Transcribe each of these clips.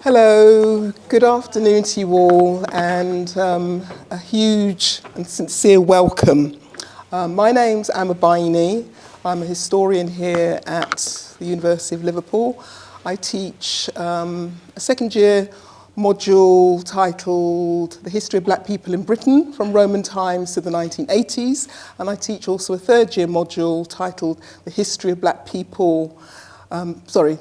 Hello, good afternoon to you all, and a huge and sincere welcome. My name's Ama Biney. I'm a historian here at the University of Liverpool. I teach a second-year module titled The History of Black People in Britain from Roman Times to the 1980s, and I teach also a third-year module titled The History of Black People, the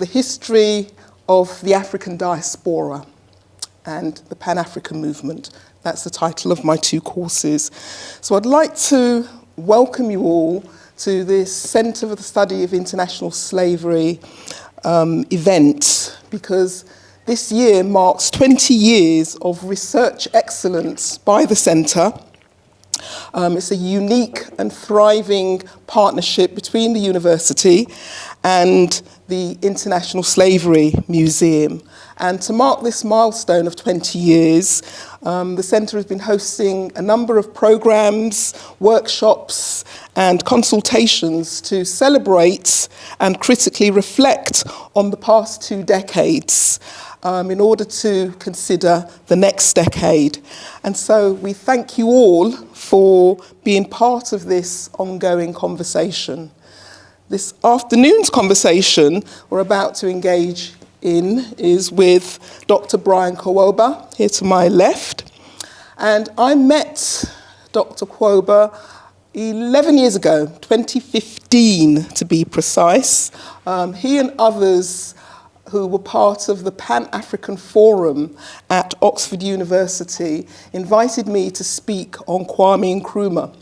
History of the African Diaspora and the Pan-African Movement. That's the title of my two courses. So I'd like to welcome you all to this Centre for the Study of International Slavery event, because this year marks 20 years of research excellence by the Centre. It's a unique and thriving partnership between the university and the International Slavery Museum. And to mark this milestone of 20 years, the Centre has been hosting a number of programs, workshops, and consultations to celebrate and critically reflect on the past 2 decades in order to consider the next decade. And so we thank you all for being part of this ongoing conversation. This afternoon's conversation we're about to engage in is with Dr. Brian Kwoba, here to my left. And I met Dr. Kwoba 11 years ago, 2015 to be precise. He and others who were part of the Pan-African Forum at Oxford University invited me to speak on Kwame Nkrumah.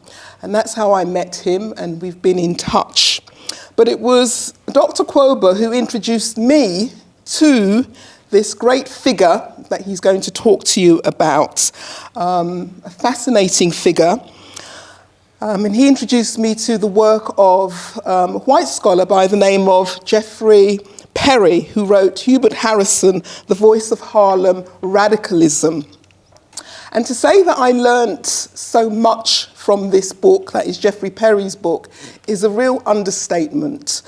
And that's how I met him, and we've been in touch. But it was Dr. Kwoba who introduced me to this great figure that he's going to talk to you about, a fascinating figure. And he introduced me to the work of a white scholar by the name of Geoffrey Perry, who wrote Hubert Harrison, The Voice of Harlem, Radicalism. And to say that I learnt so much from this book, that is Geoffrey Perry's book, is a real understatement.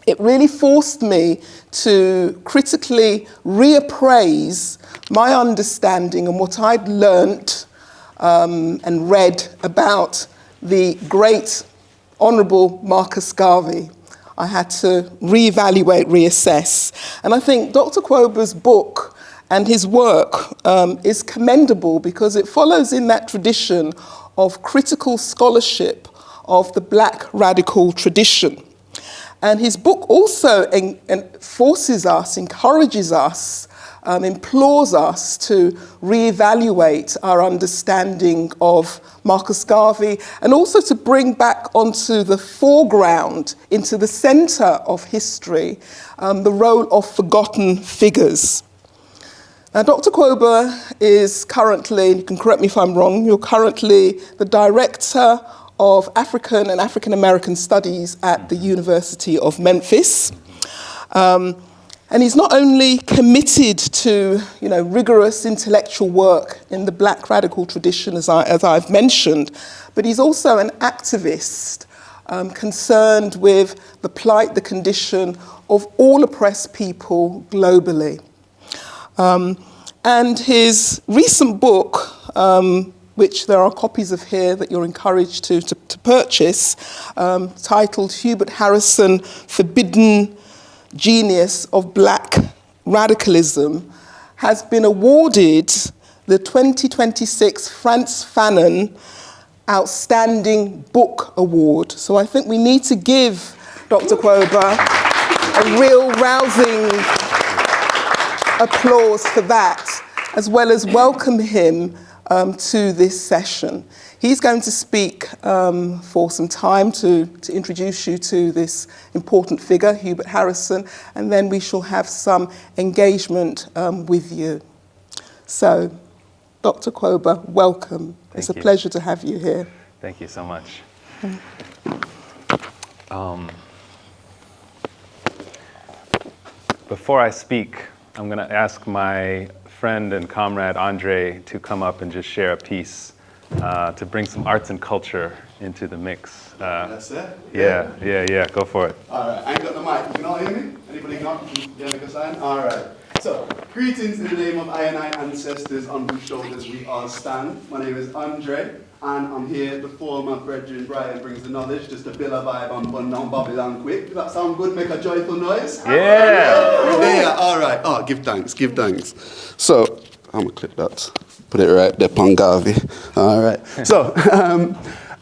It really forced me to critically reappraise my understanding and what I'd learnt and read about the great Honourable Marcus Garvey. I had to reevaluate, reassess. And I think Dr. Kwoba's book and his work is commendable because it follows in that tradition of critical scholarship of the Black radical tradition. And his book also forces us, encourages us, implores us to reevaluate our understanding of Marcus Garvey, and also to bring back onto the foreground, into the centre of history, the role of forgotten figures. Now, Dr. Kwoba is currently, you can correct me if I'm wrong, you're currently the Director of African and African American Studies at the University of Memphis. And he's not only committed to, rigorous intellectual work in the Black radical tradition, as I've mentioned, but he's also an activist concerned with the plight, the condition of all oppressed people globally. And his recent book, which there are copies of here that you're encouraged to purchase, titled Hubert Harrison, Forbidden Genius of Black Radicalism, has been awarded the 2026 Frantz Fanon Outstanding Book Award. So I think we need to give Dr. Kwoba a real rousing applause for that, as well as welcome him to this session. He's going to speak for some time to introduce you to this important figure, Hubert Harrison, and then we shall have some engagement with you. So, Dr. Kwoba, welcome. It's a pleasure to have you here. Thank you so much. Before I speak, I'm going to ask my friend and comrade Andre to come up and just share a piece to bring some arts and culture into the mix. That's it? Yeah, go for it. All right, I ain't got the mic. You can all hear me? Anybody got? Yeah, make a sign? All right. So, greetings in the name of I and I ancestors on whose shoulders we all stand. My name is Andre, and I'm here before my brethren Brian brings the knowledge, just to build a vibe and burn down Babylon quick. Does that sound good? Make a joyful noise? Yeah. Yeah, all right. Oh, give thanks, give thanks. So, I'm gonna clip that. Put it right there, Pangavi. All right. So,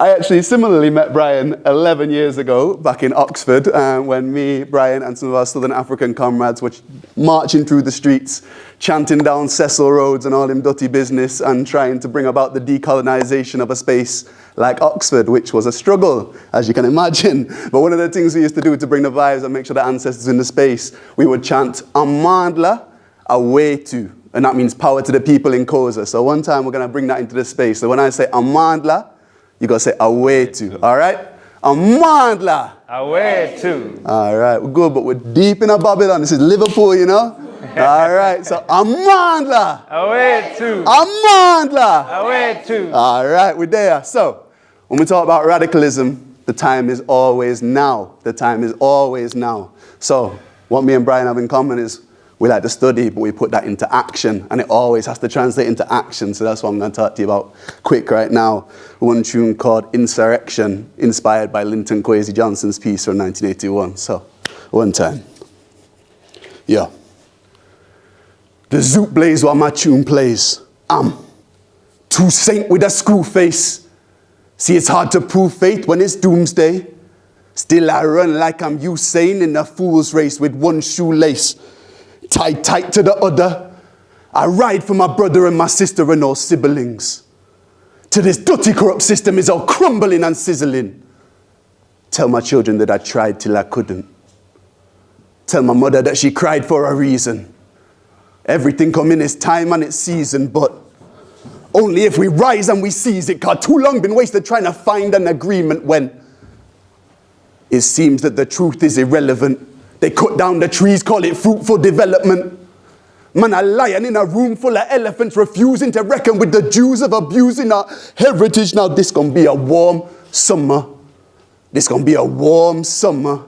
I actually similarly met Brian 11 years ago back in Oxford when me, Brian, and some of our Southern African comrades were marching through the streets, chanting down Cecil roads and all them dirty business and trying to bring about the decolonization of a space like Oxford, which was a struggle, as you can imagine. But one of the things we used to do to bring the vibes and make sure the ancestors in the space, we would chant Amandla away to. And that means power to the people in Kosa. So one time we're going to bring that into the space. So when I say Amandla, you got to say away to, all right? Amandla. Away to. All right, we're good, but we're deep in a Babylon. This is Liverpool, you know? All right, so Amandla. Away to. Amandla. Away to. All right, we're there. So when we talk about radicalism, the time is always now. The time is always now. So what me and Brian have in common is we like to study, but we put that into action, and it always has to translate into action. So that's what I'm going to talk to you about quick right now. One tune called Insurrection, inspired by Linton Kwesi Johnson's piece from 1981. So, one time. Yeah. The zoot blaze while my tune plays. I'm too saint with a screw face. See, it's hard to prove faith when it's doomsday. Still I run like I'm Usain in a fool's race with one shoelace tied tight to the other. I ride for my brother and my sister and all siblings. To this dirty corrupt system is all crumbling and sizzling. Tell my children that I tried till I couldn't. Tell my mother that she cried for a reason. Everything come in its time and its season, but only if we rise and we seize it, 'cause too long been wasted trying to find an agreement when it seems that the truth is irrelevant. They cut down the trees, call it fruitful development. Man, a lion in a room full of elephants refusing to reckon with the Jews of abusing our heritage. Now this gonna be a warm summer. This gonna be a warm summer.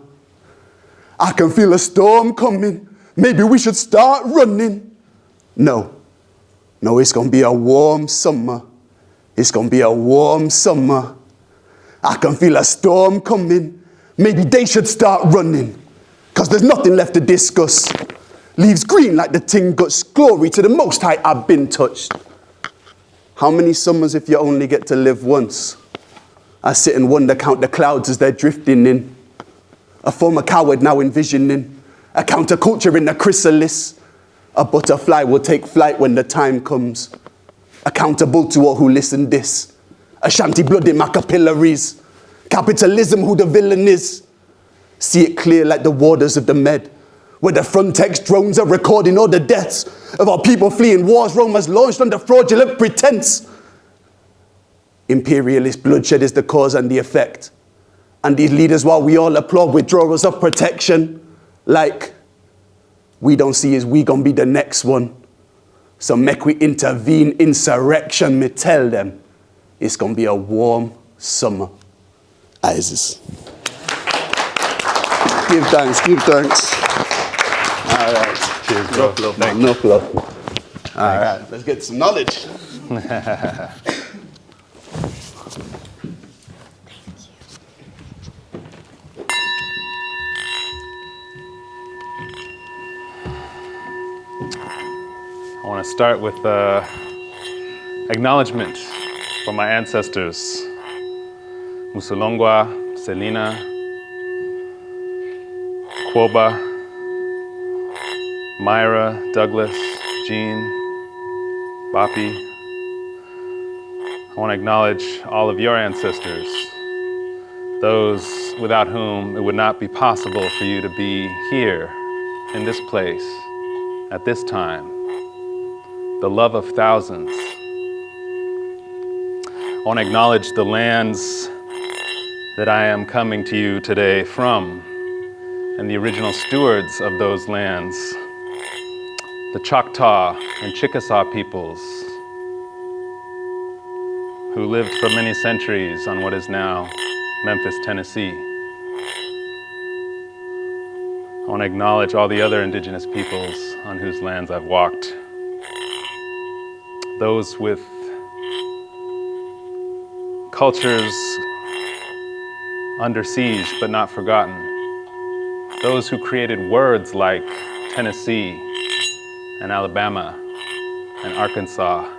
I can feel a storm coming. Maybe we should start running. No, it's gonna be a warm summer. It's gonna be a warm summer. I can feel a storm coming. Maybe they should start running. 'Cause there's nothing left to discuss. Leaves green like the ting guts. Glory to the Most High, I've been touched. How many summers if you only get to live once? I sit and wonder, count the clouds as they're drifting in. A former coward now envisioning a counterculture in the chrysalis. A butterfly will take flight when the time comes. Accountable to all who listen this. Ashanti blood in my capillaries. Capitalism who the villain is. See it clear like the waters of the Med, where the Frontex drones are recording all the deaths of our people fleeing wars Rome has launched under fraudulent pretense. Imperialist bloodshed is the cause and the effect. And these leaders, while we all applaud withdrawals of protection, like we don't see as we gonna be the next one. So make we intervene, insurrection, me tell them, it's gonna be a warm summer. Isis. Give thanks, give thanks. All right. Cheers, bro. Enough love, man. Enough love. All right, let's get some knowledge. I want to start with acknowledgement for my ancestors. Musulongwa, Selina, Kwoba, Myra, Douglas, Jean, Bapi. I want to acknowledge all of your ancestors, those without whom it would not be possible for you to be here, in this place, at this time, the love of thousands. I want to acknowledge the lands that I am coming to you today from, and the original stewards of those lands, the Choctaw and Chickasaw peoples, who lived for many centuries on what is now Memphis, Tennessee. I want to acknowledge all the other indigenous peoples on whose lands I've walked. Those with cultures under siege but not forgotten. Those who created words like Tennessee and Alabama and Arkansas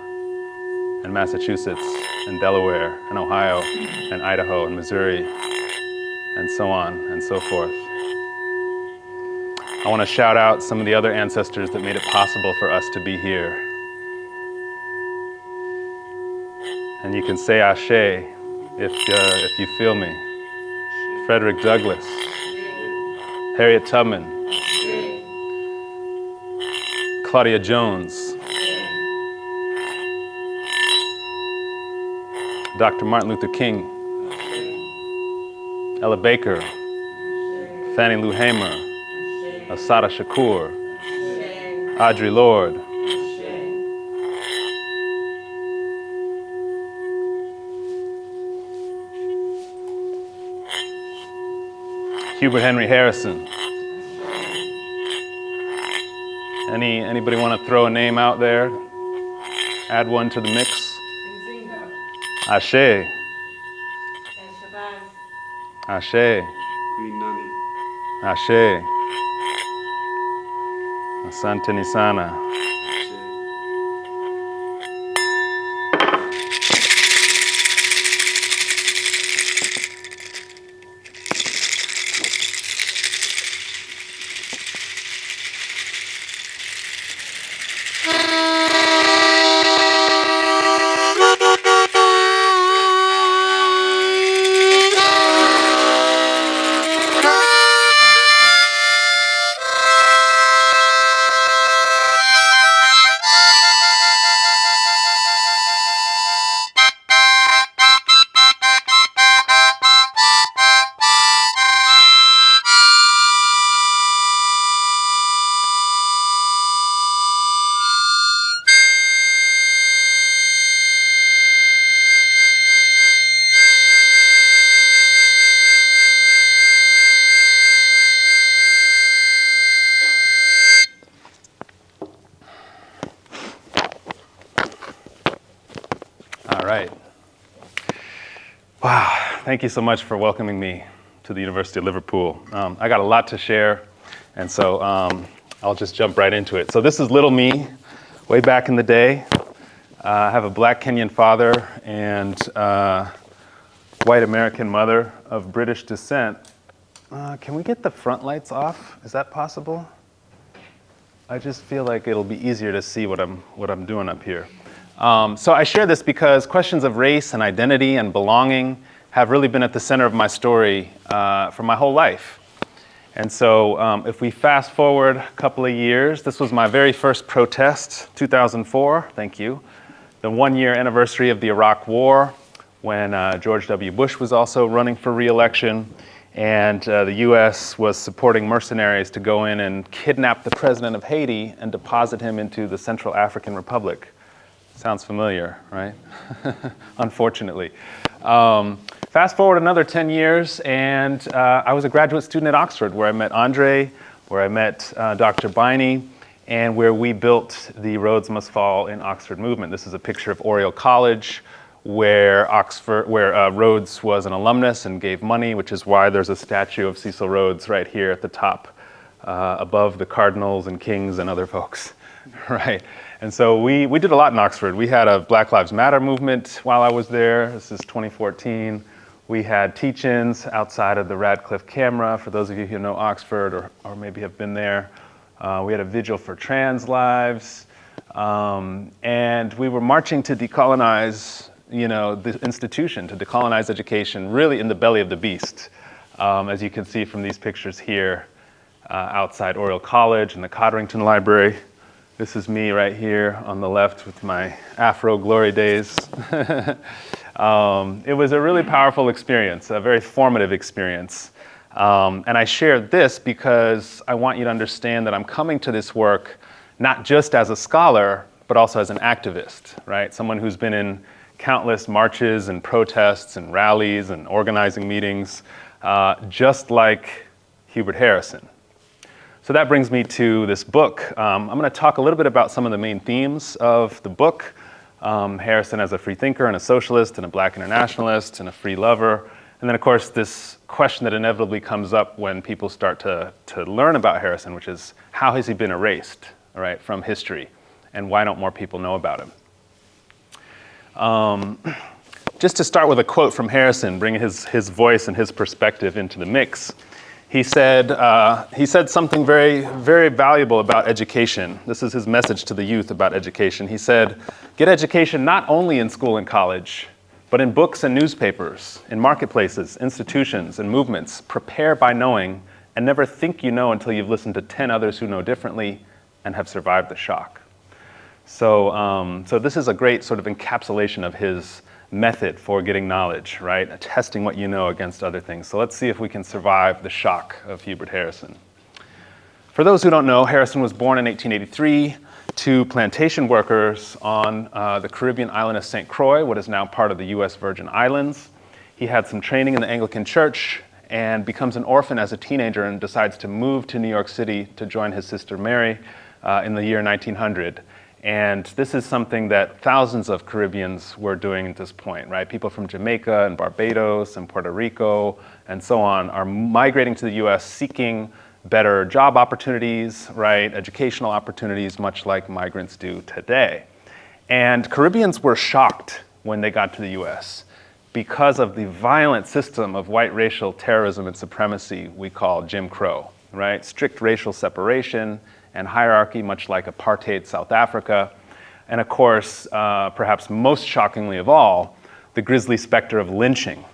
and Massachusetts and Delaware and Ohio and Idaho and Missouri and so on and so forth. I want to shout out some of the other ancestors that made it possible for us to be here. And you can say Ashe if you feel me. Frederick Douglass, Harriet Tubman, Claudia Jones, Dr. Martin Luther King, Ella Baker, Fannie Lou Hamer, Assata Shakur, Audre Lorde, Hubert Henry Harrison. Anybody want to throw a name out there? Add one to the mix? Ashe. Ashe. Queen Nani. Ashe. Asante Nisana. All right. Wow, thank you so much for welcoming me to the University of Liverpool. I got a lot to share, and so I'll just jump right into it. So this is little me, way back in the day. I have a black Kenyan father and white American mother of British descent. Can we get the front lights off? Is that possible? I just feel like it'll be easier to see what I'm doing up here. So I share this because questions of race and identity and belonging have really been at the center of my story for my whole life. And so if we fast forward a couple of years, this was my very first protest, 2004, thank you. The 1-year anniversary of the Iraq War, when George W. Bush was also running for re-election, and the US was supporting mercenaries to go in and kidnap the president of Haiti and deposit him into the Central African Republic. Sounds familiar, right? Unfortunately. Fast forward another 10 years, and I was a graduate student at Oxford, where I met Andre, where I met Dr. Biney, and where we built the Rhodes Must Fall in Oxford movement. This is a picture of Oriel College, where Rhodes was an alumnus and gave money, which is why there's a statue of Cecil Rhodes right here at the top, above the cardinals and kings and other folks, right? And so we did a lot in Oxford. We had a Black Lives Matter movement while I was there. This is 2014. We had teach-ins outside of the Radcliffe Camera, for those of you who know Oxford or maybe have been there. We had a vigil for trans lives. And we were marching to decolonize, the institution, to decolonize education, really in the belly of the beast. As you can see from these pictures here, outside Oriel College and the Codrington Library. This is me right here on the left with my Afro glory days. It was a really powerful experience, a very formative experience. And I share this because I want you to understand that I'm coming to this work not just as a scholar, but also as an activist, right? Someone who's been in countless marches and protests and rallies and organizing meetings, just like Hubert Harrison. So that brings me to this book. I'm going to talk a little bit about some of the main themes of the book. Harrison as a free thinker and a socialist and a black internationalist and a free lover. And then, of course, this question that inevitably comes up when people start to learn about Harrison, which is how has he been erased, all right, from history? And why don't more people know about him? Just to start with a quote from Harrison, bring his voice and his perspective into the mix. He said something very, very valuable about education. This is his message to the youth about education. He said, get education not only in school and college, but in books and newspapers, in marketplaces, institutions, and movements. Prepare by knowing, and never think you know until you've listened to 10 others who know differently and have survived the shock. So this is a great sort of encapsulation of his method for getting knowledge, right? Testing what you know against other things. So let's see if we can survive the shock of Hubert Harrison. For those who don't know, Harrison was born in 1883 to plantation workers on the Caribbean island of St. Croix, what is now part of the US Virgin Islands. He had some training in the Anglican Church and becomes an orphan as a teenager and decides to move to New York City to join his sister Mary in the year 1900. And this is something that thousands of Caribbeans were doing at this point, right? People from Jamaica and Barbados and Puerto Rico and so on are migrating to the US seeking better job opportunities, right? Educational opportunities, much like migrants do today. And Caribbeans were shocked when they got to the US because of the violent system of white racial terrorism and supremacy we call Jim Crow, right? Strict racial separation and hierarchy, much like apartheid South Africa. And of course, perhaps most shockingly of all, the grisly specter of lynching,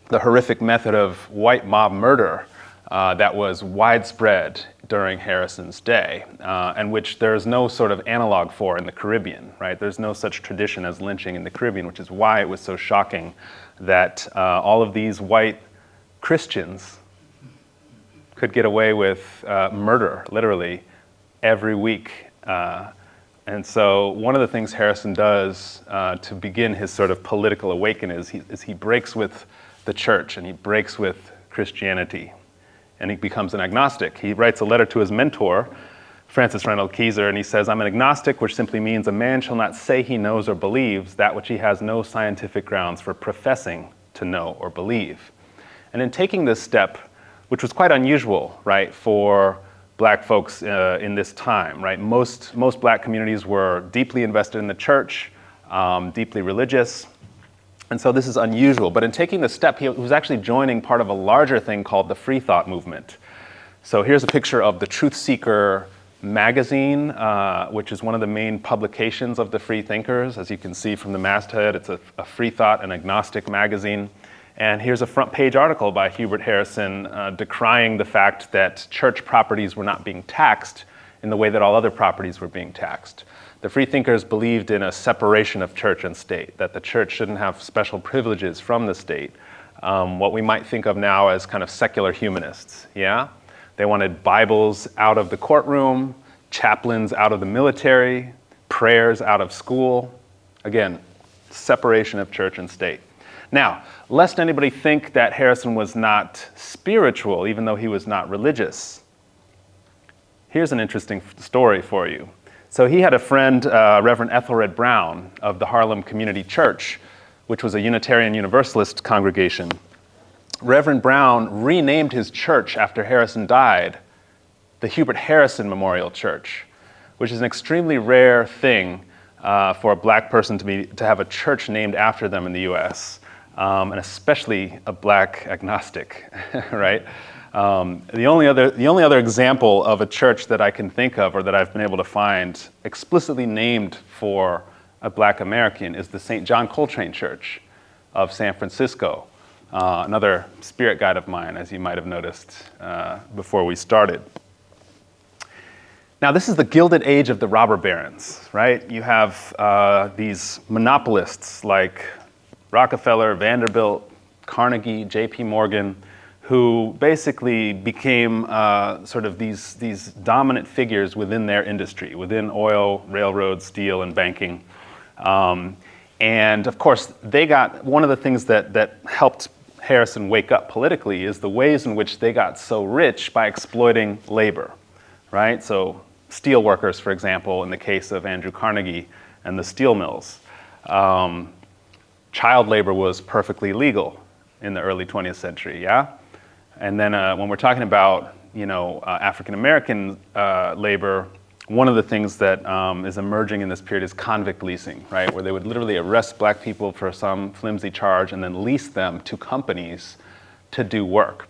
the horrific method of white mob murder that was widespread during Harrison's day, and which there's no sort of analog for in the Caribbean, right? There's no such tradition as lynching in the Caribbean, which is why it was so shocking that all of these white Christians could get away with murder, literally, every week. And so one of the things Harrison does to begin his sort of political awakening is he breaks with the church and he breaks with Christianity. And he becomes an agnostic. He writes a letter to his mentor, Francis Reynold Keyser, and he says, I'm an agnostic, which simply means a man shall not say he knows or believes that which he has no scientific grounds for professing to know or believe. And in taking this step, which was quite unusual, right, for black folks in this time, right? Most black communities were deeply invested in the church, deeply religious. And so this is unusual. But in taking the step, he was actually joining part of a larger thing called the free thought movement. So here's a picture of the Truth Seeker magazine, which is one of the main publications of the free thinkers. As you can see from the masthead, it's a free thought and agnostic magazine. And here's a front page article by Hubert Harrison decrying the fact that church properties were not being taxed in the way that all other properties were being taxed. The free thinkers believed in a separation of church and state, that the church shouldn't have special privileges from the state, what we might think of now as kind of secular humanists, yeah? They wanted Bibles out of the courtroom, chaplains out of the military, prayers out of school. Again, separation of church and state. Now, lest anybody think that Harrison was not spiritual, even though he was not religious, here's an interesting story for you. So he had a friend, Reverend Ethelred Brown of the Harlem Community Church, which was a Unitarian Universalist congregation. Reverend Brown renamed his church after Harrison died, the Hubert Harrison Memorial Church, which is an extremely rare thing for a black person to have a church named after them in the US, and especially a black agnostic, right? The only other example of a church that I can think of or that I've been able to find explicitly named for a black American is the St. John Coltrane Church of San Francisco, another spirit guide of mine, as you might have noticed before we started. Now, this is the Gilded Age of the robber barons, right? You have these monopolists like Rockefeller, Vanderbilt, Carnegie, J.P. Morgan, who basically became sort of these dominant figures within their industry, within oil, railroad, steel, and banking. And of course, they got one of the things that helped Harrison wake up politically is the ways in which they got so rich by exploiting labor. right? So steel workers, for example, in the case of Andrew Carnegie and the steel mills. Child labor was perfectly legal in the early 20th century, yeah? And then when we're talking about, African-American labor, one of the things that is emerging in this period is convict leasing, right? Where they would literally arrest black people for some flimsy charge and then lease them to companies to do work.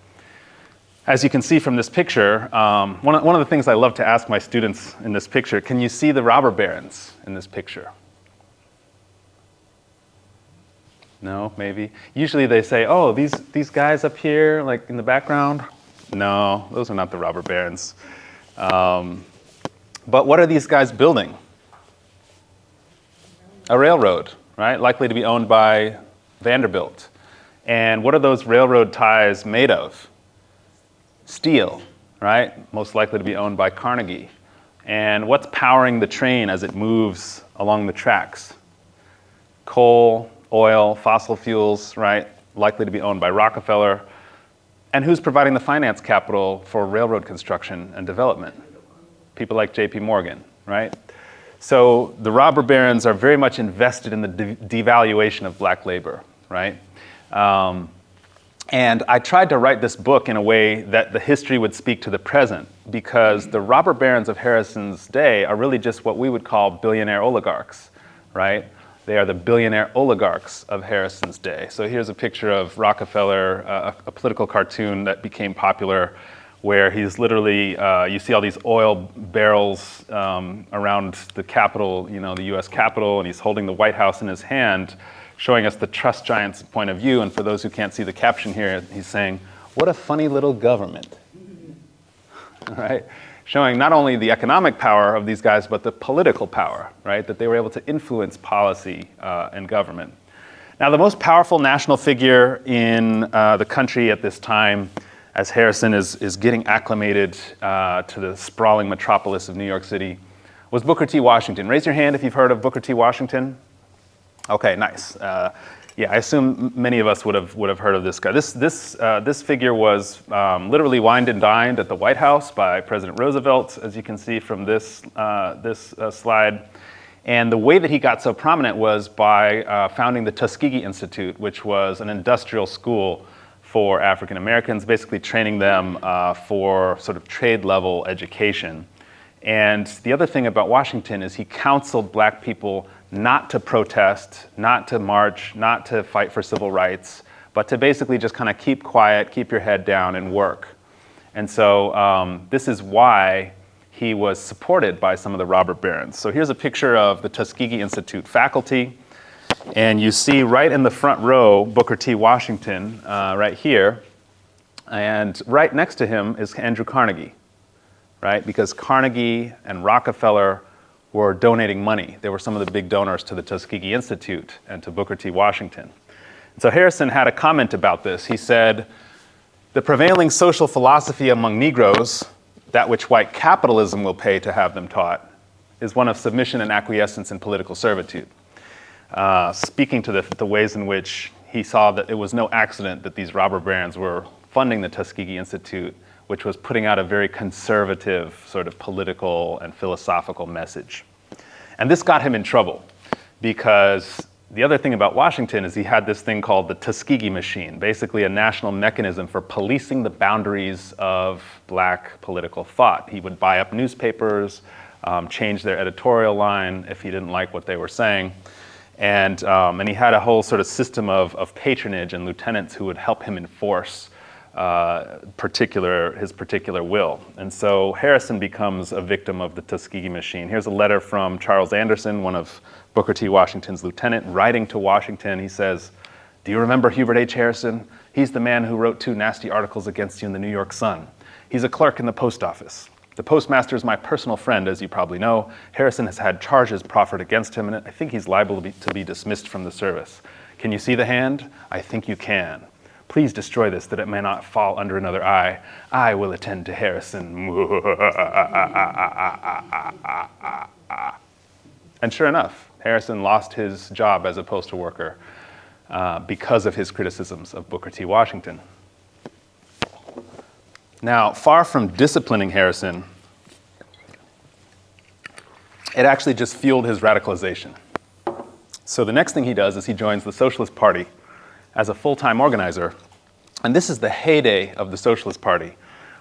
As you can see from this picture, one of the things I love to ask my students in this picture, can you see the robber barons in this picture? No, maybe? Usually they say, oh, these guys up here, like in the background? No, those are not the robber barons. But what are these guys building? A railroad, right? Likely to be owned by Vanderbilt. And what are those railroad ties made of? Steel, right? Most likely to be owned by Carnegie. And what's powering the train as it moves along the tracks? Coal, oil, fossil fuels, right? Likely to be owned by Rockefeller. And who's providing the finance capital for railroad construction and development? People like J.P. Morgan, right? So the robber barons are very much invested in the devaluation of black labor, right? And I tried to write this book in a way that the history would speak to the present, because the robber barons of Harrison's day are really just what we would call billionaire oligarchs, right? They are the billionaire oligarchs of Harrison's day. So here's a picture of Rockefeller, a political cartoon that became popular, where he's literally, you see all these oil barrels around the Capitol, the US Capitol, and he's holding the White House in his hand, showing us the trust giant's point of view. And for those who can't see the caption here, he's saying, what a funny little government, right? Showing not only the economic power of these guys, but the political power, right? That they were able to influence policy and government. Now, the most powerful national figure in the country at this time, as Harrison is getting acclimated to the sprawling metropolis of New York City, was Booker T. Washington. Raise your hand if you've heard of Booker T. Washington. Okay, nice. Yeah, I assume many of us would have heard of this guy. This figure was literally wined and dined at the White House by President Roosevelt, as you can see from this slide. And the way that he got so prominent was by founding the Tuskegee Institute, which was an industrial school for African Americans, basically training them for sort of trade-level education. And the other thing about Washington is he counseled black people not to protest, not to march, not to fight for civil rights, but to basically just kind of keep quiet, keep your head down, and work. And so this is why he was supported by some of the robber barons. So here's a picture of the Tuskegee Institute faculty. And you see right in the front row, Booker T. Washington, right here. And right next to him is Andrew Carnegie, right? Because Carnegie and Rockefeller were donating money. They were some of the big donors to the Tuskegee Institute and to Booker T. Washington. So Harrison had a comment about this. He said, the prevailing social philosophy among Negroes, that which white capitalism will pay to have them taught, is one of submission and acquiescence in political servitude. Speaking to the ways in which he saw that it was no accident that these robber barons were funding the Tuskegee Institute, which was putting out a very conservative sort of political and philosophical message. And this got him in trouble, because the other thing about Washington is he had this thing called the Tuskegee machine, basically a national mechanism for policing the boundaries of black political thought. He would buy up newspapers, change their editorial line if he didn't like what they were saying. And he had a whole sort of system of patronage and lieutenants who would help him enforce his particular will. And so Harrison becomes a victim of the Tuskegee machine. Here's a letter from Charles Anderson, one of Booker T. Washington's lieutenant, writing to Washington. He says, do you remember Hubert H. Harrison? He's the man who wrote 2 nasty articles against you in the New York Sun. He's a clerk in the post office. The postmaster is my personal friend, as you probably know. Harrison has had charges proffered against him, and I think he's liable to be dismissed from the service. Can you see the hand? I think you can. Please destroy this, that it may not fall under another eye. I will attend to Harrison. And sure enough, Harrison lost his job as a postal worker because of his criticisms of Booker T. Washington. Now, far from disciplining Harrison, it actually just fueled his radicalization. So the next thing he does is he joins the Socialist Party as a full-time organizer. And this is the heyday of the Socialist Party,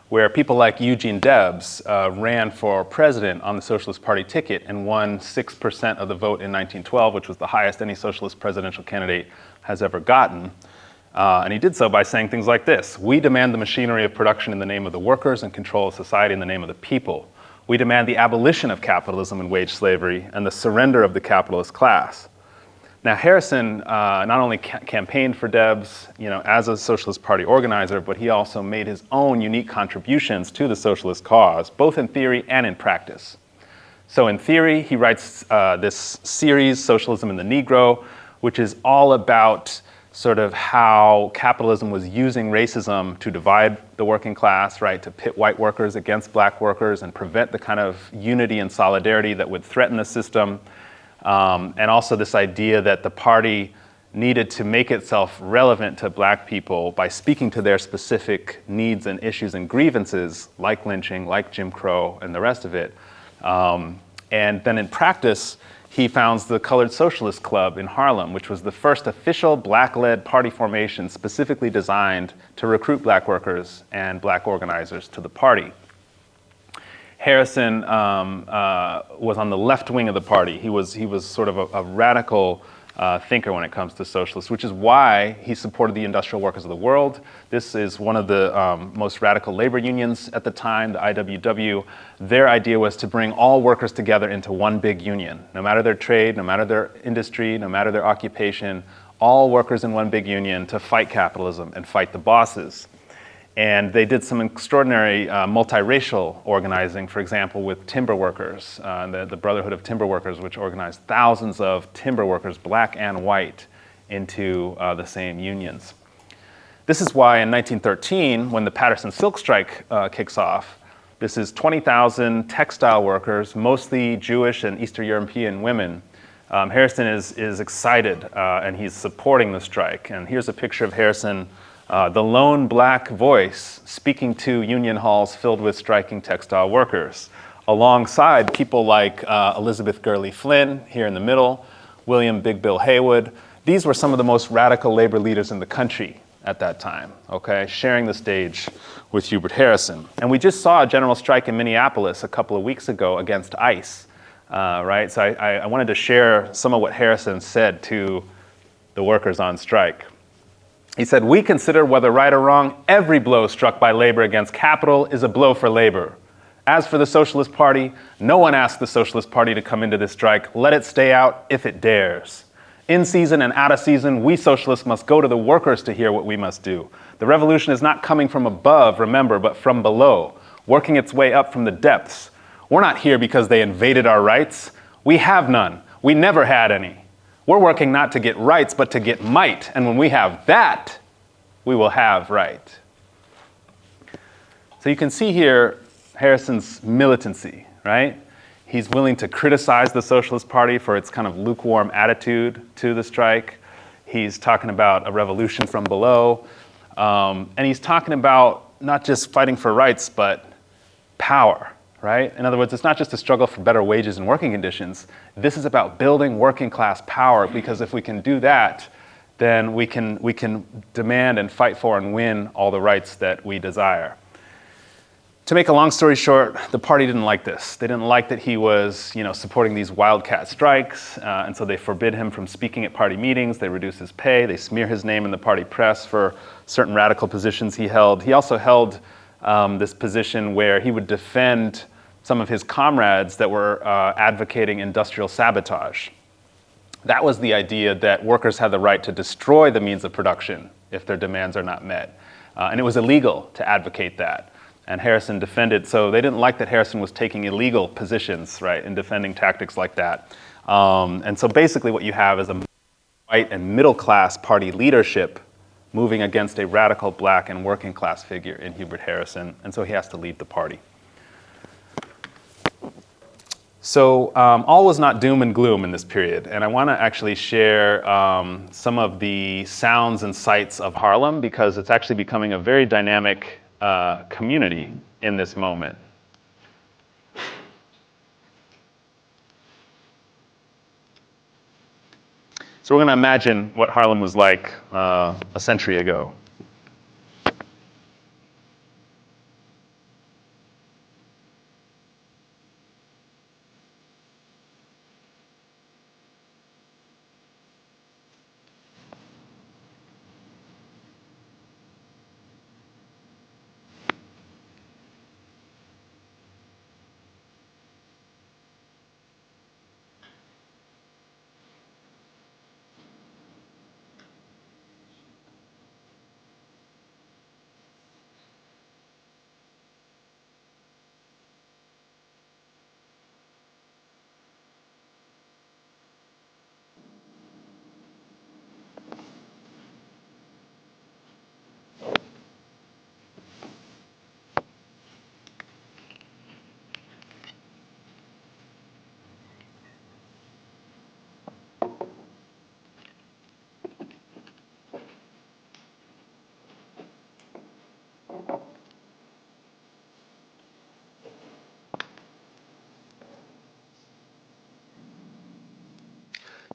where people like Eugene Debs ran for president on the Socialist Party ticket and won 6% of the vote in 1912, which was the highest any socialist presidential candidate has ever gotten. And he did so by saying things like this: "We demand the machinery of production in the name of the workers and control of society in the name of the people. We demand the abolition of capitalism and wage slavery and the surrender of the capitalist class." Now, Harrison not only campaigned for Debs, as a Socialist Party organizer, but he also made his own unique contributions to the socialist cause, both in theory and in practice. So in theory, he writes this series, Socialism and the Negro, which is all about sort of how capitalism was using racism to divide the working class, right, to pit white workers against black workers and prevent the kind of unity and solidarity that would threaten the system. And also this idea that the party needed to make itself relevant to black people by speaking to their specific needs and issues and grievances, like lynching, like Jim Crow, and the rest of it. And then in practice, he founds the Colored Socialist Club in Harlem, which was the first official black-led party formation specifically designed to recruit black workers and black organizers to the party. Harrison was on the left wing of the party. He was sort of a radical thinker when it comes to socialists, which is why he supported the industrial workers of the world. This is one of the most radical labor unions at the time, the IWW. Their idea was to bring all workers together into one big union, no matter their trade, no matter their industry, no matter their occupation, all workers in one big union to fight capitalism and fight the bosses. And they did some extraordinary multiracial organizing, for example, with timber workers, the Brotherhood of Timber Workers, which organized thousands of timber workers, black and white, into the same unions. This is why in 1913, when the Patterson Silk Strike kicks off, this is 20,000 textile workers, mostly Jewish and Eastern European women. Harrison is excited and he's supporting the strike. And here's a picture of Harrison, the lone black voice speaking to union halls filled with striking textile workers, alongside people like Elizabeth Gurley Flynn here in the middle, William Big Bill Haywood. These were some of the most radical labor leaders in the country at that time, okay, sharing the stage with Hubert Harrison. And we just saw a general strike in Minneapolis a couple of weeks ago against ICE, right? So I wanted to share some of what Harrison said to the workers on strike. He said, "We consider, whether right or wrong, every blow struck by labor against capital is a blow for labor. As for the Socialist Party, no one asked the Socialist Party to come into this strike. Let it stay out if it dares. In season and out of season, we socialists must go to the workers to hear what we must do. The revolution is not coming from above, remember, but from below, working its way up from the depths. We're not here because they invaded our rights. We have none. We never had any. We're working not to get rights, but to get might. And when we have that, we will have right." So you can see here Harrison's militancy, right? He's willing to criticize the Socialist Party for its kind of lukewarm attitude to the strike. He's talking about a revolution from below. And he's talking about not just fighting for rights, but power. Right? In other words, it's not just a struggle for better wages and working conditions. This is about building working class power, because if we can do that, then we can demand and fight for and win all the rights that we desire. To make a long story short, the party didn't like this. They didn't like that he was, supporting these wildcat strikes, and so they forbid him from speaking at party meetings. They reduce his pay. They smear his name in the party press for certain radical positions he held. He also held this position where he would defend some of his comrades that were advocating industrial sabotage. That was the idea that workers had the right to destroy the means of production if their demands are not met. And it was illegal to advocate that. And Harrison defended, so they didn't like that Harrison was taking illegal positions, right, in defending tactics like that. And so basically what you have is a white and middle class party leadership moving against a radical black and working class figure in Hubert Harrison, and so he has to leave the party. So all was not doom and gloom in this period, and I want to actually share some of the sounds and sights of Harlem, because it's actually becoming a very dynamic community in this moment. So we're going to imagine what Harlem was like a century ago.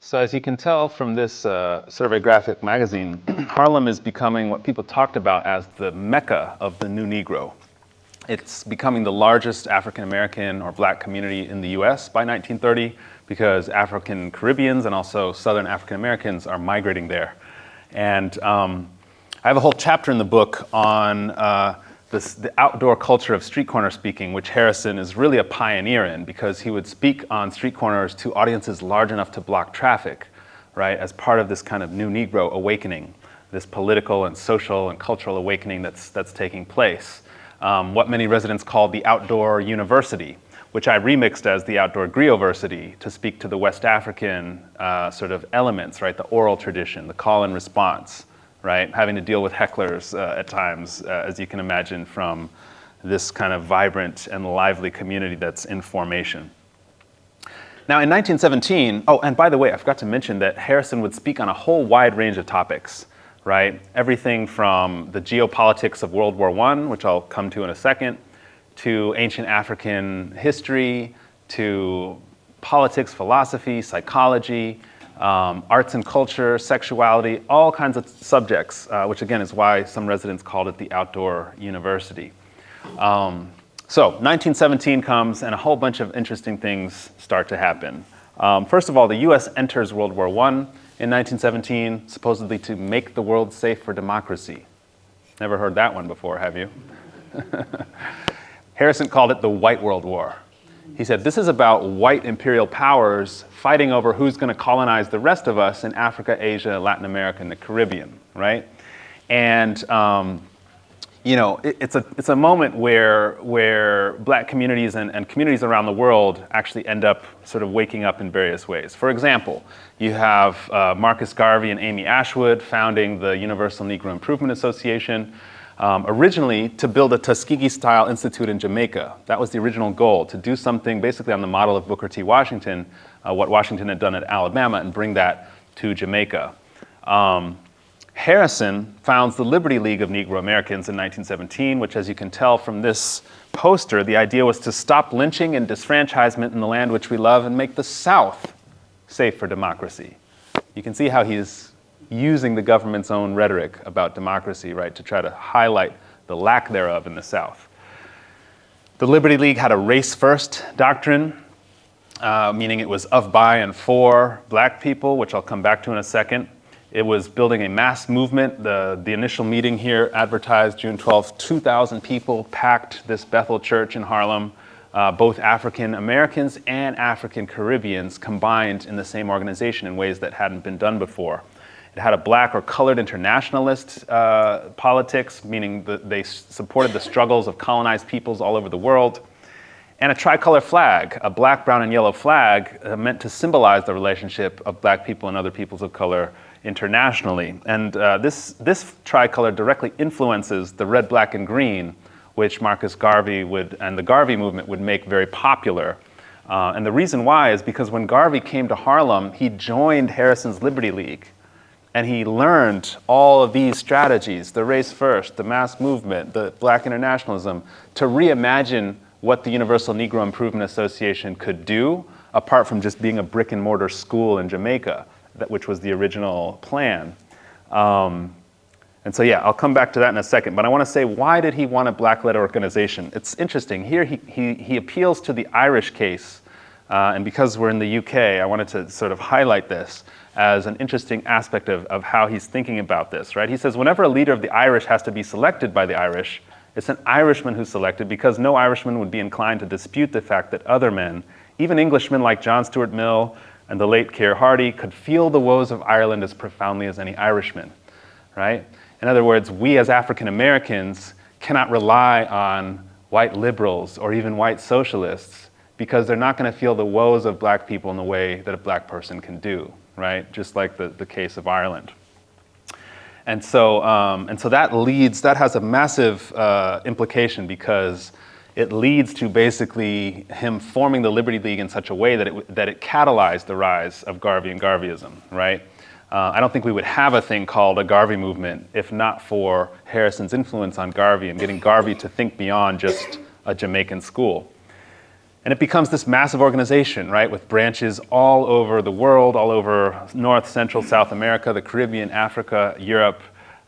So as you can tell from this survey graphic magazine, Harlem is becoming what people talked about as the Mecca of the new Negro. It's becoming the largest African American or black community in the US by 1930 because African Caribbeans and also Southern African Americans are migrating there. And I have a whole chapter in the book on the outdoor culture of street corner speaking, which Harrison is really a pioneer in because he would speak on street corners to audiences large enough to block traffic, right, as part of this kind of new Negro awakening, this political and social and cultural awakening that's taking place. What many residents call the outdoor university, which I remixed as the outdoor grioversity to speak to the West African sort of elements, right, the oral tradition, the call and response, right, having to deal with hecklers at times, as you can imagine, from this kind of vibrant and lively community that's in formation. Now in 1917, oh, and by the way, I forgot to mention that Harrison would speak on a whole wide range of topics, right? Everything from the geopolitics of World War I, which I'll come to in a second, to ancient African history, to politics, philosophy, psychology, arts and culture, sexuality, all kinds of subjects, which again is why some residents called it the outdoor university. So 1917 comes and a whole bunch of interesting things start to happen. First of all, the US enters World War I in 1917, supposedly to make the world safe for democracy. Never heard that one before, have you? Harrison called it the White World War. He said, this is about white imperial powers fighting over who's going to colonize the rest of us in Africa, Asia, Latin America, and the Caribbean, right? And, you know, it's a moment where black communities and communities around the world actually end up sort of waking up in various ways. For example, you have Marcus Garvey and Amy Ashwood founding the Universal Negro Improvement Association, originally to build a Tuskegee-style institute in Jamaica. That was the original goal, to do something basically on the model of Booker T. Washington, what Washington had done at Alabama, and bring that to Jamaica. Harrison founds the Liberty League of Negro Americans in 1917, which, as you can tell from this poster, the idea was to stop lynching and disfranchisement in the land which we love and make the South safe for democracy. You can see how he's using the government's own rhetoric about democracy, right, to try to highlight the lack thereof in the South. The Liberty League had a race-first doctrine, meaning it was of, by, and for black people, which I'll come back to in a second. It was building a mass movement. The initial meeting here advertised June 12th, 2,000 people packed this Bethel church in Harlem. Both African Americans and African Caribbeans combined in the same organization in ways that hadn't been done before. It had a black or colored internationalist politics, meaning that they supported the struggles of colonized peoples all over the world, and a tricolor flag, a black, brown, and yellow flag meant to symbolize the relationship of black people and other peoples of color internationally. And this tricolor directly influences the red, black, and green, which Marcus Garvey and the Garvey movement would make very popular. And the reason why is because when Garvey came to Harlem, he joined Harrison's Liberty League. And he learned all of these strategies, the race first, the mass movement, the black internationalism, to reimagine what the Universal Negro Improvement Association could do, apart from just being a brick and mortar school in Jamaica. which was the original plan. And so, yeah, I'll come back to that in a second. But I want to say, why did he want a black-led organization? It's interesting. Here he appeals to the Irish case. And because we're in the UK, I wanted to sort of highlight this as an interesting aspect of how he's thinking about this, right? He says, whenever a leader of the Irish has to be selected by the Irish, it's an Irishman who's selected because no Irishman would be inclined to dispute the fact that other men, even Englishmen like John Stuart Mill and the late Keir Hardie, could feel the woes of Ireland as profoundly as any Irishman, right? In other words, we as African Americans cannot rely on white liberals or even white socialists because they're not going to feel the woes of black people in the way that a black person can do, right? Just like the case of Ireland. And so that has a massive implication because it leads to basically him forming the Liberty League in such a way that it catalyzed the rise of Garvey and Garveyism, right? I don't think we would have a thing called a Garvey movement if not for Harrison's influence on Garvey and getting Garvey to think beyond just a Jamaican school. And it becomes this massive organization, right, with branches all over the world, all over North, Central, South America, the Caribbean, Africa, Europe.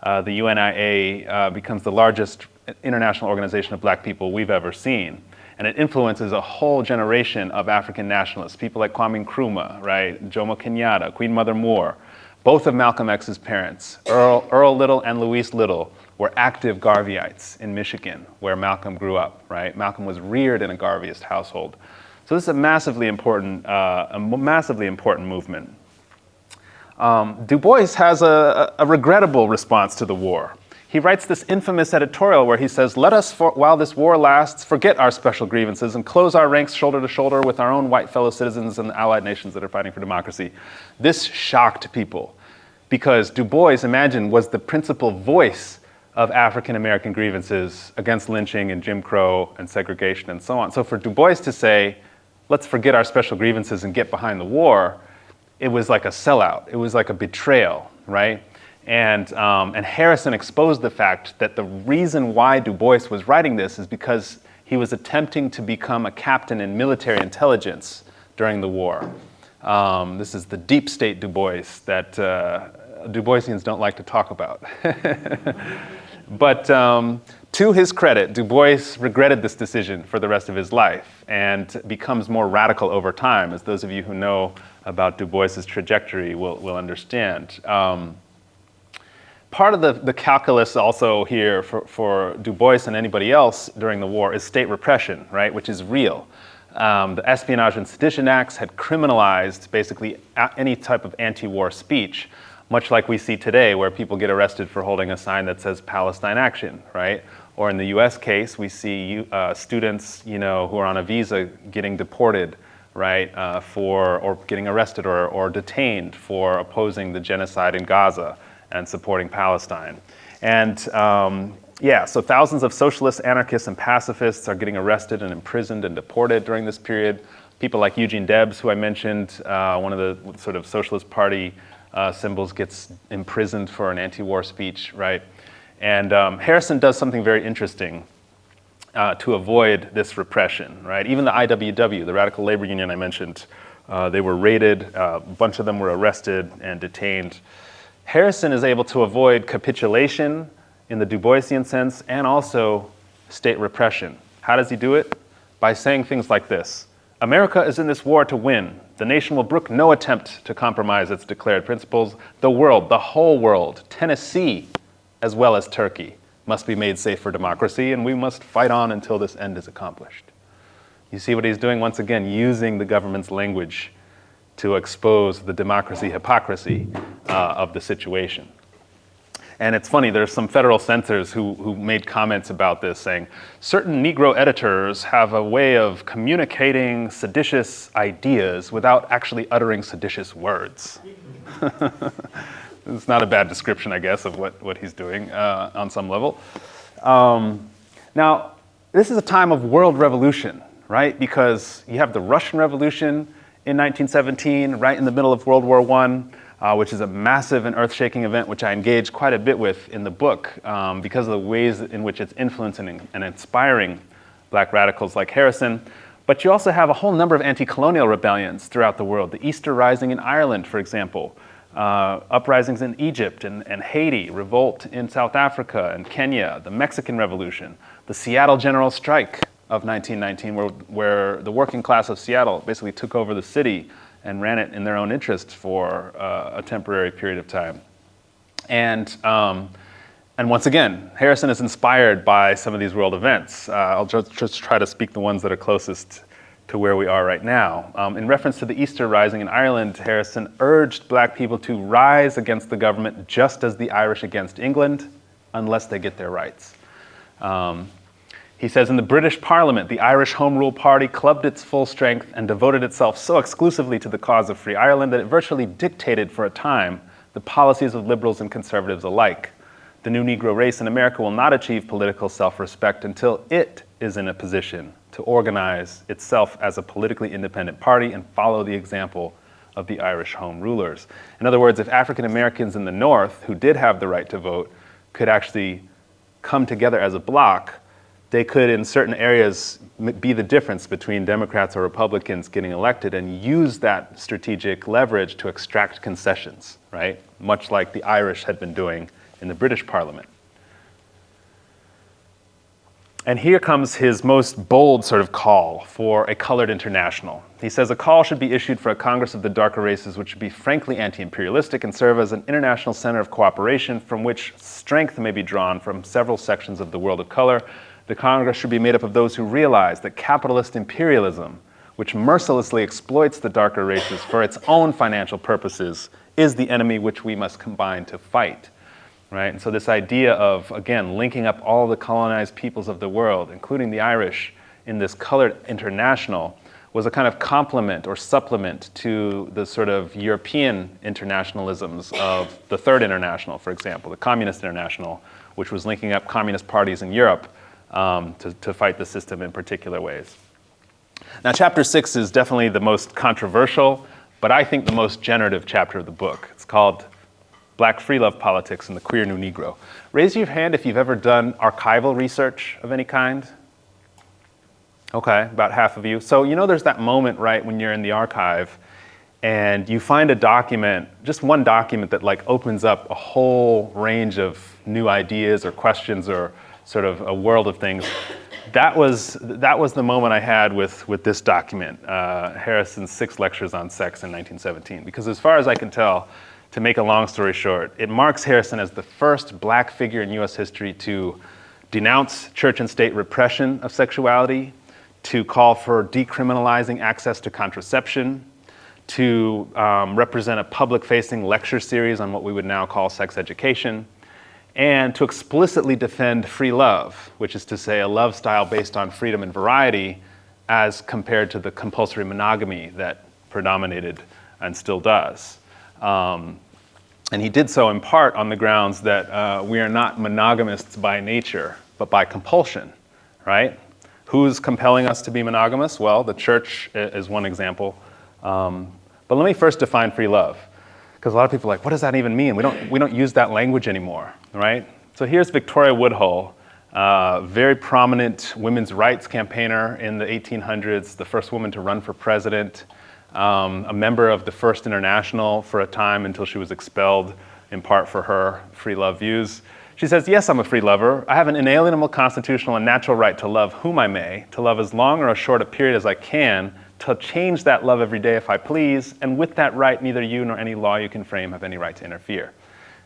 The UNIA becomes the largest international organization of black people we've ever seen. And it influences a whole generation of African nationalists, people like Kwame Nkrumah, right, Jomo Kenyatta, Queen Mother Moore. Both of Malcolm X's parents, Earl Little and Louise Little, were active Garveyites in Michigan, where Malcolm grew up, right? Malcolm was reared in a Garveyist household. So this is a massively important movement. Du Bois has a regrettable response to the war. He writes this infamous editorial where he says, "Let us, while this war lasts, forget our special grievances and close our ranks shoulder to shoulder with our own white fellow citizens and the allied nations that are fighting for democracy." This shocked people because Du Bois, imagine, was the principal voice of African American grievances against lynching and Jim Crow and segregation and so on. So for Du Bois to say, let's forget our special grievances and get behind the war, it was like a sellout. It was like a betrayal, right? And Harrison exposed the fact that the reason why Du Bois was writing this is because he was attempting to become a captain in military intelligence during the war. This is the deep state Du Bois that Du Boisians don't like to talk about. But to his credit, Du Bois regretted this decision for the rest of his life and becomes more radical over time, as those of you who know about Du Bois's trajectory will understand. Part of the calculus also here for Du Bois and anybody else during the war is state repression, right, which is real. The Espionage and Sedition Acts had criminalized basically any type of anti-war speech, much like we see today where people get arrested for holding a sign that says Palestine Action, right? Or in the US case, we see students, who are on a visa getting deported, right, or getting arrested or detained for opposing the genocide in Gaza and supporting Palestine. And so thousands of socialists, anarchists, and pacifists are getting arrested and imprisoned and deported during this period. People like Eugene Debs, who I mentioned, one of the sort of Socialist Party symbols, gets imprisoned for an anti-war speech, right? And Harrison does something very interesting to avoid this repression, right? Even the IWW, the Radical Labor Union I mentioned, they were raided, a bunch of them were arrested and detained. Harrison is able to avoid capitulation in the Du Boisian sense and also state repression. How does he do it? By saying things like this: America is in this war to win. The nation will brook no attempt to compromise its declared principles. The world, the whole world, Tennessee, as well as Turkey, must be made safe for democracy, and we must fight on until this end is accomplished. You see what he's doing? Once again, using the government's language to expose the democracy hypocrisy of the situation. And it's funny, there's some federal censors who made comments about this saying, certain Negro editors have a way of communicating seditious ideas without actually uttering seditious words. It's not a bad description, I guess, of what he's doing on some level. Now, this is a time of world revolution, right? Because you have the Russian Revolution in 1917, right in the middle of World War I, which is a massive and earth-shaking event, which I engage quite a bit with in the book because of the ways in which it's influencing and inspiring black radicals like Harrison. But you also have a whole number of anti-colonial rebellions throughout the world. The Easter Rising in Ireland, for example, uprisings in Egypt and Haiti, revolt in South Africa and Kenya, the Mexican Revolution, the Seattle General Strike of 1919, where the working class of Seattle basically took over the city and ran it in their own interest for a temporary period of time. And once again, Harrison is inspired by some of these world events. I'll just try to speak the ones that are closest to where we are right now. In reference to the Easter Rising in Ireland, Harrison urged black people to rise against the government just as the Irish against England, unless they get their rights. He says, in the British Parliament, the Irish Home Rule Party clubbed its full strength and devoted itself so exclusively to the cause of free Ireland that it virtually dictated for a time the policies of liberals and conservatives alike. The new Negro race in America will not achieve political self-respect until it is in a position to organize itself as a politically independent party and follow the example of the Irish Home Rulers. In other words, if African Americans in the North, who did have the right to vote, could actually come together as a bloc, they could, in certain areas, be the difference between Democrats or Republicans getting elected and use that strategic leverage to extract concessions, right? Much like the Irish had been doing in the British Parliament. And here comes his most bold sort of call for a colored international. He says a call should be issued for a Congress of the darker races which should be frankly anti-imperialistic and serve as an international center of cooperation from which strength may be drawn from several sections of the world of color. The Congress should be made up of those who realize that capitalist imperialism, which mercilessly exploits the darker races for its own financial purposes, is the enemy which we must combine to fight. Right? And so this idea of, again, linking up all the colonized peoples of the world, including the Irish, in this colored international was a kind of complement or supplement to the sort of European internationalisms of the Third International, for example, the Communist International, which was linking up communist parties in Europe to fight the system in particular ways. Now, chapter 6 is definitely the most controversial, but I think the most generative chapter of the book. It's called Black Free Love Politics and the Queer New Negro. Raise your hand if you've ever done archival research of any kind. Okay, about half of you. So you know there's that moment, right, when you're in the archive and you find a document, just one document that like opens up a whole range of new ideas or questions or sort of a world of things. That was the moment I had with this document, Harrison's 6 lectures on sex in 1917. Because as far as I can tell, to make a long story short, it marks Harrison as the first black figure in US history to denounce church and state repression of sexuality, to call for decriminalizing access to contraception, to represent a public-facing lecture series on what we would now call sex education, and to explicitly defend free love, which is to say a love style based on freedom and variety as compared to the compulsory monogamy that predominated and still does. And he did so in part on the grounds that we are not monogamists by nature, but by compulsion, right? Who's compelling us to be monogamous? Well, the church is one example. But let me first define free love, because a lot of people are like, what does that even mean? We don't use that language anymore, right? So here's Victoria Woodhull, very prominent women's rights campaigner in the 1800s, the first woman to run for president, a member of the First International for a time until she was expelled, in part for her free love views. She says, yes, I'm a free lover. I have an inalienable constitutional and natural right to love whom I may, to love as long or as short a period as I can, to change that love every day if I please, and with that right, neither you nor any law you can frame have any right to interfere.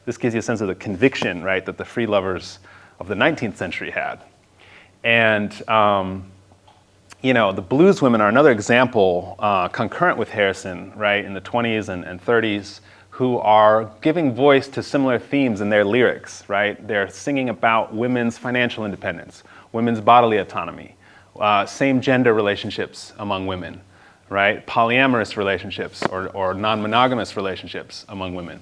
This gives you a sense of the conviction, right, that the free lovers of the 19th century had. And you know, the blues women are another example, concurrent with Harrison, right, in the 20s and 30s, who are giving voice to similar themes in their lyrics, right? They're singing about women's financial independence, women's bodily autonomy, same gender relationships among women, right? Polyamorous relationships or non-monogamous relationships among women.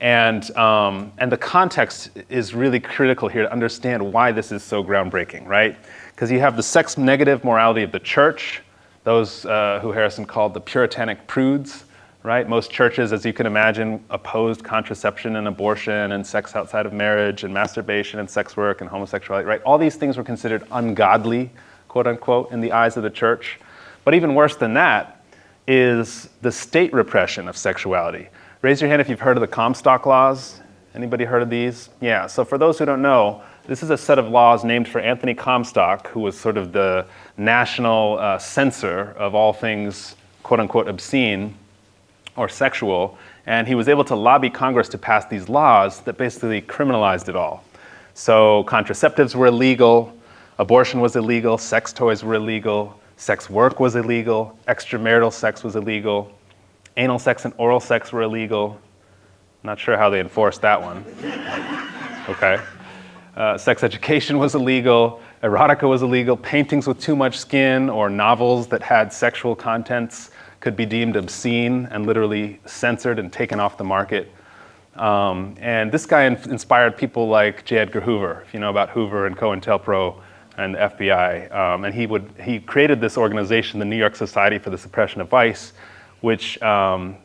And the context is really critical here to understand why this is so groundbreaking, right? Because you have the sex-negative morality of the church, those who Harrison called the Puritanic prudes, right? Most churches, as you can imagine, opposed contraception and abortion and sex outside of marriage and masturbation and sex work and homosexuality, right? All these things were considered ungodly, quote unquote, in the eyes of the church. But even worse than that is the state repression of sexuality. Raise your hand if you've heard of the Comstock laws. Anybody heard of these? Yeah, so for those who don't know, this is a set of laws named for Anthony Comstock, who was sort of the national censor of all things quote unquote obscene or sexual, and he was able to lobby Congress to pass these laws that basically criminalized it all. So contraceptives were illegal, abortion was illegal, sex toys were illegal, sex work was illegal, extramarital sex was illegal, anal sex and oral sex were illegal. Not sure how they enforced that one. Okay. Sex education was illegal, erotica was illegal, paintings with too much skin or novels that had sexual contents could be deemed obscene and literally censored and taken off the market. And this guy inspired people like J. Edgar Hoover, if you know about Hoover and COINTELPRO and the FBI. And he created this organization, the New York Society for the Suppression of Vice, which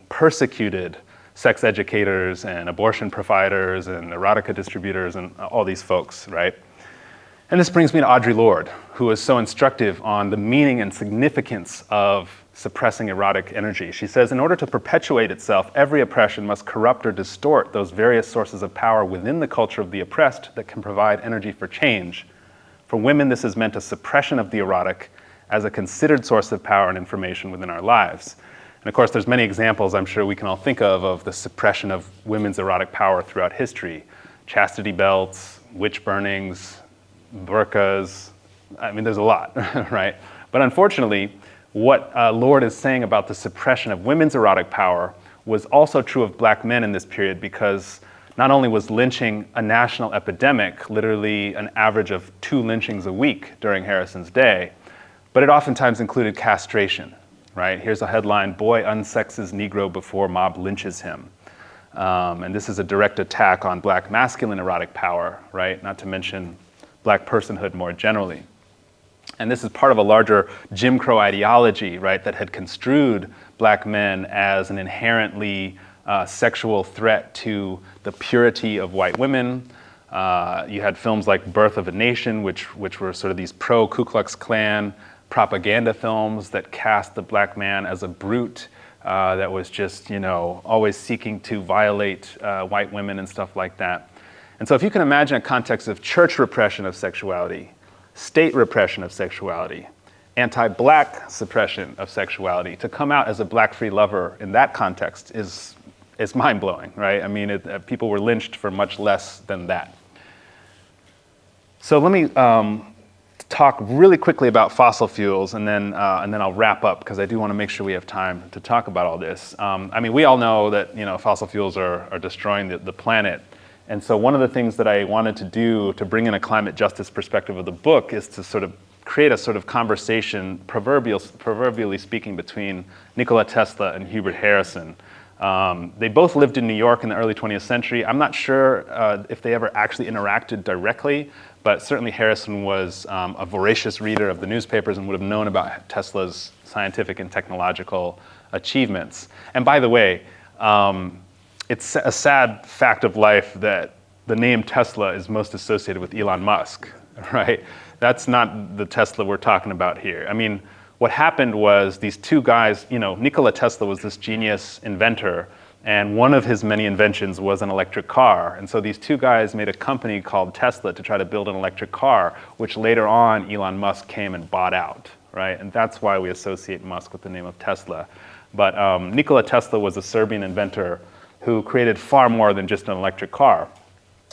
persecuted sex educators and abortion providers and erotica distributors and all these folks, right? And this brings me to Audre Lorde, who is so instructive on the meaning and significance of suppressing erotic energy. She says, in order to perpetuate itself, every oppression must corrupt or distort those various sources of power within the culture of the oppressed that can provide energy for change. For women, this has meant a suppression of the erotic as a considered source of power and information within our lives. And of course, there's many examples I'm sure we can all think of the suppression of women's erotic power throughout history. Chastity belts, witch burnings, burqas. I mean, there's a lot, right? But unfortunately, what Lorde is saying about the suppression of women's erotic power was also true of black men in this period, because not only was lynching a national epidemic, literally an average of 2 lynchings a week during Harrison's day, but it oftentimes included castration, right? Here's a headline, "Boy unsexes Negro before mob lynches him." And this is a direct attack on black masculine erotic power, right? Not to mention black personhood more generally. And this is part of a larger Jim Crow ideology, right, that had construed black men as an inherently sexual threat to the purity of white women. You had films like Birth of a Nation, which were sort of these pro-Ku Klux Klan propaganda films that cast the black man as a brute that was just, always seeking to violate white women and stuff like that. And so if you can imagine a context of church repression of sexuality, state repression of sexuality, anti-black suppression of sexuality, to come out as a black free lover in that context is mind-blowing, right? I mean, people were lynched for much less than that. So let me talk really quickly about fossil fuels, and then I'll wrap up, because I do want to make sure we have time to talk about all this. I mean, we all know that fossil fuels are destroying the planet. And so one of the things that I wanted to do to bring in a climate justice perspective of the book is to sort of create a sort of conversation, proverbially speaking, between Nikola Tesla and Hubert Harrison. They both lived in New York in the early 20th century. I'm not sure if they ever actually interacted directly, but certainly Harrison was a voracious reader of the newspapers and would have known about Tesla's scientific and technological achievements. And by the way, it's a sad fact of life that the name Tesla is most associated with Elon Musk, right? That's not the Tesla we're talking about here. I mean, what happened was these two guys, Nikola Tesla was this genius inventor, and one of his many inventions was an electric car. And so these two guys made a company called Tesla to try to build an electric car, which later on Elon Musk came and bought out, right? And that's why we associate Musk with the name of Tesla. But Nikola Tesla was a Serbian inventor who created far more than just an electric car.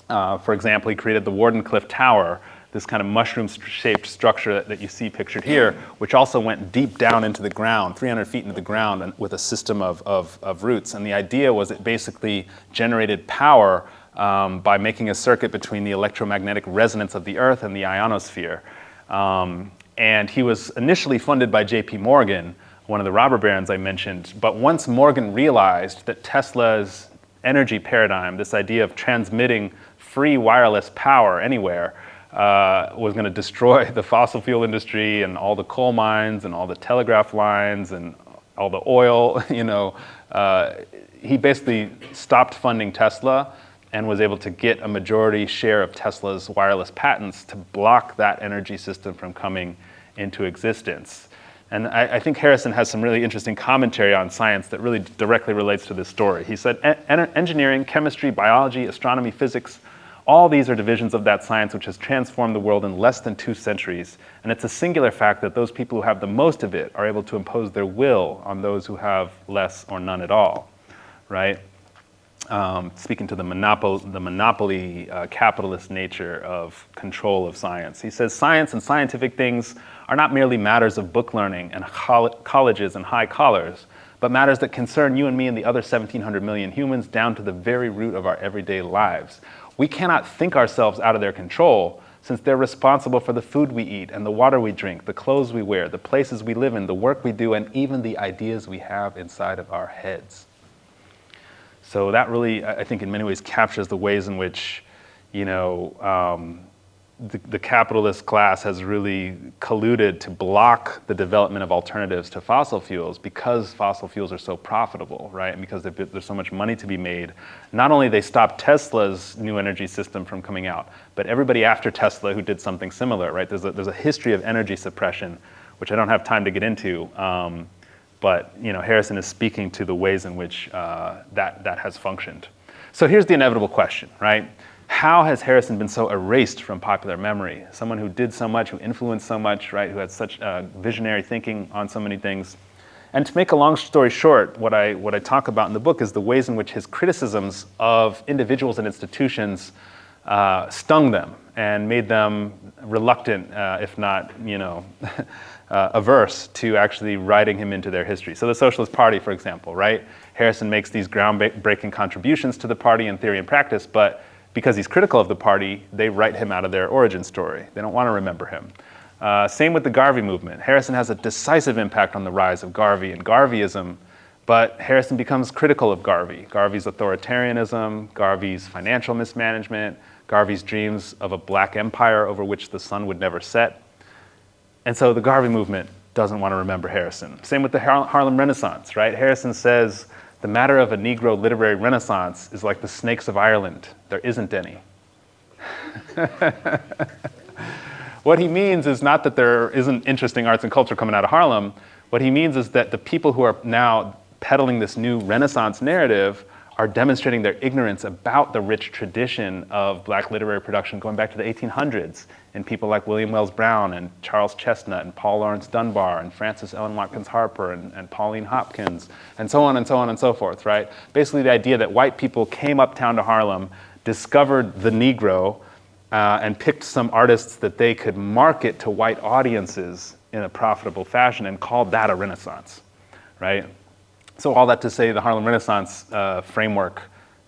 For example, he created the Wardenclyffe Tower, this kind of mushroom-shaped structure that you see pictured here, which also went deep down into the ground, 300 feet into the ground, and with a system of roots. And the idea was it basically generated power by making a circuit between the electromagnetic resonance of the Earth and the ionosphere. And he was initially funded by J.P. Morgan, one of the robber barons I mentioned. But once Morgan realized that Tesla's energy paradigm, this idea of transmitting free wireless power anywhere, was going to destroy the fossil fuel industry and all the coal mines and all the telegraph lines and all the oil, he basically stopped funding Tesla and was able to get a majority share of Tesla's wireless patents to block that energy system from coming into existence. And I think Harrison has some really interesting commentary on science that really directly relates to this story. He said, engineering, chemistry, biology, astronomy, physics, all these are divisions of that science which has transformed the world in less than 2 centuries. And it's a singular fact that those people who have the most of it are able to impose their will on those who have less or none at all, right? Speaking to the monopoly capitalist nature of control of science. He says, science and scientific things are not merely matters of book learning and colleges and high collars, but matters that concern you and me and the other 1,700 million humans down to the very root of our everyday lives. We cannot think ourselves out of their control, since they're responsible for the food we eat and the water we drink, the clothes we wear, the places we live in, the work we do, and even the ideas we have inside of our heads. So that really, I think, in many ways captures the ways in which, you know, the capitalist class has really colluded to block the development of alternatives to fossil fuels because fossil fuels are so profitable, right? And because there's so much money to be made. Not only they stopped Tesla's new energy system from coming out, but everybody after Tesla who did something similar, right? There's a history of energy suppression, which I don't have time to get into. But you know, Harrison is speaking to the ways in which that has functioned. So here's the inevitable question, right? How has Harrison been so erased from popular memory? Someone who did so much, who influenced so much, right? Who had such visionary thinking on so many things. And to make a long story short, what I talk about in the book is the ways in which his criticisms of individuals and institutions stung them and made them reluctant, if not, you know, averse to actually writing him into their history. So the Socialist Party, for example, right? Harrison makes these groundbreaking contributions to the party in theory and practice, but because he's critical of the party, they write him out of their origin story. They don't want to remember him. Same with the Garvey movement. Harrison has a decisive impact on the rise of Garvey and Garveyism, but Harrison becomes critical of Garvey. Garvey's authoritarianism, Garvey's financial mismanagement, Garvey's dreams of a black empire over which the sun would never set. And so the Garvey movement doesn't want to remember Harrison. Same with the Harlem Renaissance, right? Harrison says, the matter of a Negro literary renaissance is like the snakes of Ireland. There isn't any. What he means is not that there isn't interesting arts and culture coming out of Harlem. What he means is that the people who are now peddling this new Renaissance narrative are demonstrating their ignorance about the rich tradition of black literary production going back to the 1800s in people like William Wells Brown and Charles Chestnut and Paul Laurence Dunbar and Frances Ellen Watkins Harper and Pauline Hopkins and so on and so on and so forth, right? Basically the idea that white people came uptown to Harlem, discovered the Negro, and picked some artists that they could market to white audiences in a profitable fashion and called that a Renaissance, right? So all that to say, the Harlem Renaissance framework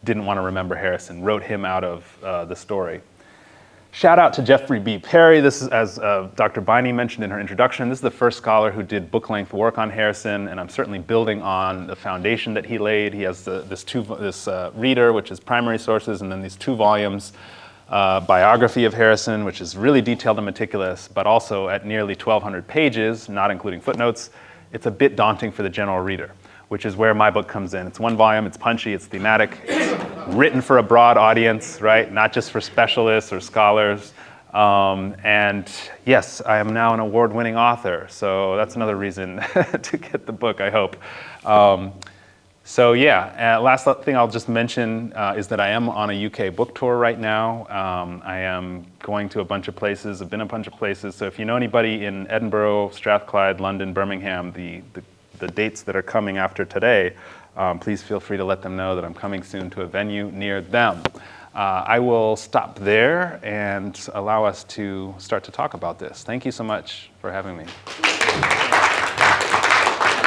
didn't want to remember Harrison, wrote him out of the story. Shout out to Jeffrey B. Perry. This is, as Dr. Biney mentioned in her introduction, this is the first scholar who did book-length work on Harrison, and I'm certainly building on the foundation that he laid. He has this reader, which is primary sources, and then these 2 volumes, biography of Harrison, which is really detailed and meticulous, but also at nearly 1,200 pages, not including footnotes. It's a bit daunting for the general reader, which is where my book comes in. It's 1 volume, it's punchy, it's thematic, it's written for a broad audience, right? Not just for specialists or scholars. And yes, I am now an award-winning author, so that's another reason to get the book, I hope. So yeah, last thing I'll just mention is that I am on a UK book tour right now. I am going to a bunch of places, I've been a bunch of places, so if you know anybody in Edinburgh, Strathclyde, London, Birmingham, the dates that are coming after today, please feel free to let them know that I'm coming soon to a venue near them. I will stop there and allow us to start to talk about this. Thank you so much for having me.